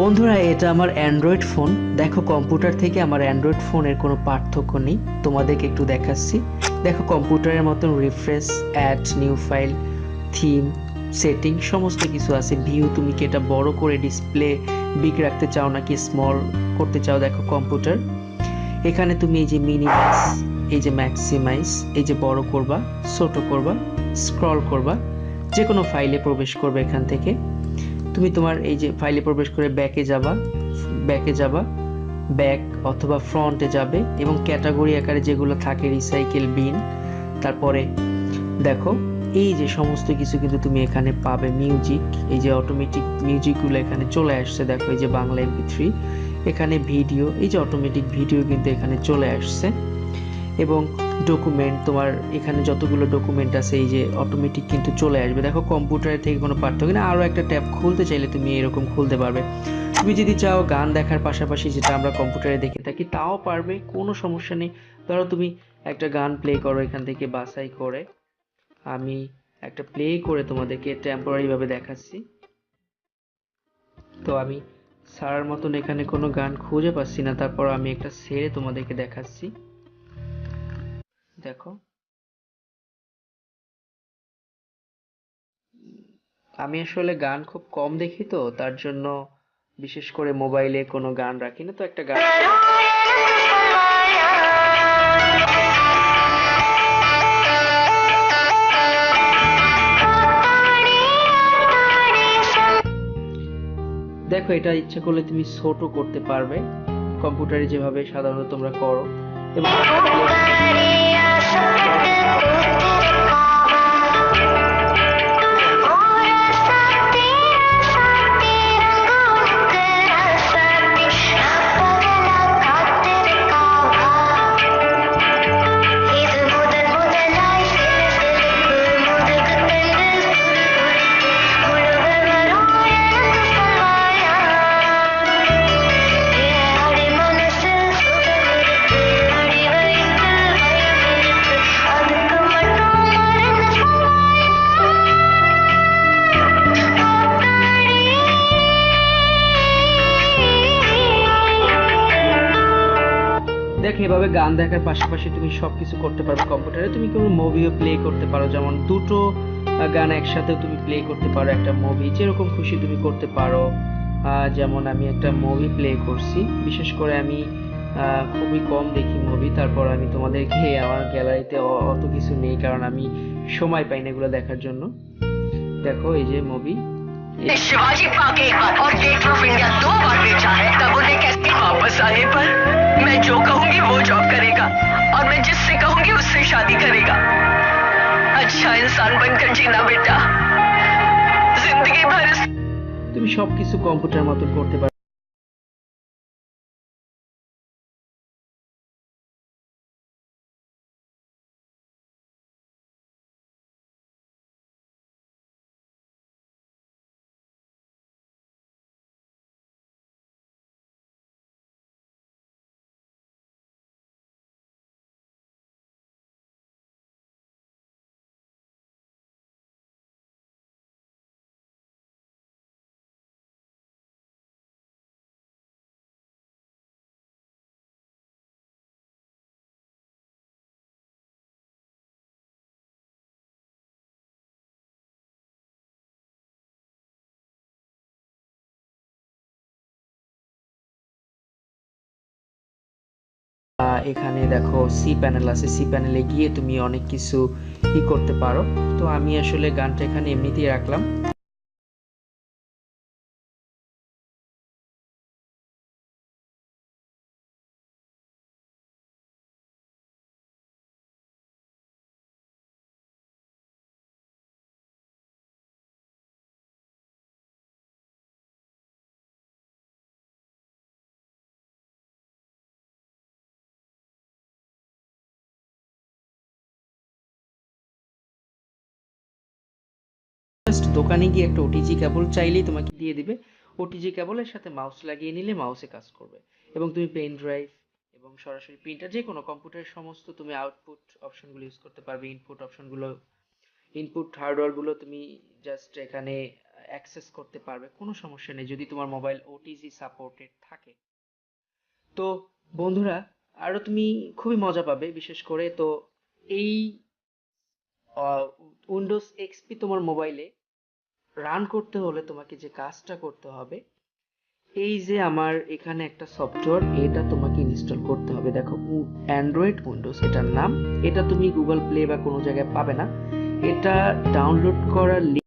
বন্ধুরা, এটা আমার অ্যান্ড্রয়েড ফোন। দেখো, কম্পিউটার থেকে আমার অ্যান্ড্রয়েড ফোনের কোনো পার্থক্য নেই। তোমাদেরকে একটু দেখাচ্ছি। দেখো, কম্পিউটারের মতন refresh, add, new file, theme, setting সমস্ত কিছু আছে। ভিউ, তুমি কি এটা বড় করে ডিসপ্লে বিগ রাখতে চাও নাকি স্মল করতে চাও? দেখো কম্পিউটার, এখানে তুমি এই যে মিনিমাইজ, এই যে ম্যাক্সিমাইজ, এই যে বড় করবা, ছোট করবা, স্ক্রল করবা, যে কোনো ফাইলে প্রবেশ করবে। এখান থেকে তুমি তোমার এই যে ফাইলে প্রবেশ করে ব্যাকে যাবা, ব্যাক অথবা ফ্রন্টে যাবে এবং ক্যাটাগরি আকারে যেগুলো থাকে, রিসাইকেল বিন। তারপরে দেখো, এই যে সমস্ত কিছু কিন্তু তুমি এখানে পাবে। মিউজিক, এই যে অটোমেটিক মিউজিকগুলো এখানে চলে আসছে। দেখো, এই যে বাংলা MP3, এখানে ভিডিও, এই যে অটোমেটিক ভিডিও কিন্তু এখানে চলে আসছে। এবং ডকুমেন্ট, তোমার এখানে যতগুলো ডকুমেন্ট আছে এই যে অটোমেটিক কিন্তু চলে আসবে। দেখো, কম্পিউটারের থেকে কোনো পার্থক্য না। আরও একটা ট্যাব খুলতে চাইলে তুমি এরকম খুলতে পারবে। তুমি যদি চাও গান দেখার পাশাপাশি, যেটা আমরা কম্পিউটারে দেখে থাকি, তাও পারবে, কোনো সমস্যা নেই। ধরো তুমি একটা গান প্লে করো এখান থেকে বাছাই করে। আমি একটা প্লে করে তোমাদেরকে টেম্পোরারি ভাবে দেখাচ্ছি। তো আমি সারার মতন এখানে কোনো গান খুঁজে পাচ্ছি না, তারপর আমি একটা ছেড়ে তোমাদেরকে দেখাচ্ছি। দেখো, আমি আসলে গান খুব কম দেখি, তো তার জন্য বিশেষ করে মোবাইলে কোনো গান রাখি না। তো একটা গান, দেখো, এটা ইচ্ছা করলে তুমি ছোট করতে পারবে, কম্পিউটারে যেভাবে সাধারণত তোমরা করো। এবং দেখো, এভাবে গান দেখার পাশাপাশি তুমি সবকিছু করতে পারবে কম্পিউটারে। তুমি কোনো মুভিও প্লে করতে পারো, যেমন দুটো গান একসাথে তুমি প্লে করতে পারো। একটা মুভি যেরকম খুশি তুমি করতে পারো। যেমন আমি একটা মুভি প্লে করছি। বিশেষ করে আমি খুবই কম দেখি মুভি, তারপর আমি তোমাদেরকে, আমার গ্যালারিতে অত কিছু নেই কারণ আমি সময় পাই না এগুলো দেখার জন্য। দেখো, এই যে মুভি, शिवाजी पाक एक बार और गेट ऑफ इंडिया 2 बार बेचा है, तब उन्हें कैसे वापस आने पर मैं जो कहूंगी वो जॉब करेगा और मैं जिससे कहूंगी उससे शादी करेगा। अच्छा इंसान बनकर जीना बेटा, जिंदगी भर। তুমি সবকিছু কম্পিউটার মতন করতে পারো। এখানে দেখো সি প্যানেল আছে, সি প্যানেলে গিয়ে তুমি অনেক কিছু করতে পারো। তো আমি আসলে গানটা এখানে এমনিতেই রাখলাম। জাস্ট দোকানে গিয়ে একটা ওটিজি কেবল চাইলেই তোমাকে দিয়ে দিবে। ওটিজি কেবলের সাথে মাউস লাগিয়ে নিলে মাউসে কাজ করবে। এবং তুমি পেন ড্রাইভ এবং এবং সরাসরি প্রিন্টার, যে কোনো কম্পিউটারের সমস্ত তুমি আউটপুট অপশনগুলো ইউজ করতে পারবে। ইনপুট অপশনগুলো, ইনপুট হার্ডওয়্যারগুলো তুমি জাস্ট এখানে অ্যাক্সেস করতে পারবে, কোনো সমস্যা নেই যদি তোমার মোবাইল ওটিজি সাপোর্টেড থাকে। তো বন্ধুরা, আরো তুমি খুবই মজা পাবে বিশেষ করে। তো এই উইন্ডোজ এক্সপি তোমার মোবাইলে রান করতে হলে তোমাকে যে কাজটা করতে হবে, এই যে আমার এখানে একটা সফটওয়্যার, এটা তোমাকে ইনস্টল করতে হবে। দেখো, অ্যান্ড্রয়েড উইন্ডোজ এটার নাম। এটা তুমি গুগল প্লে বা কোনো জায়গায় পাবে না। এটা ডাউনলোড করার লিঙ্ক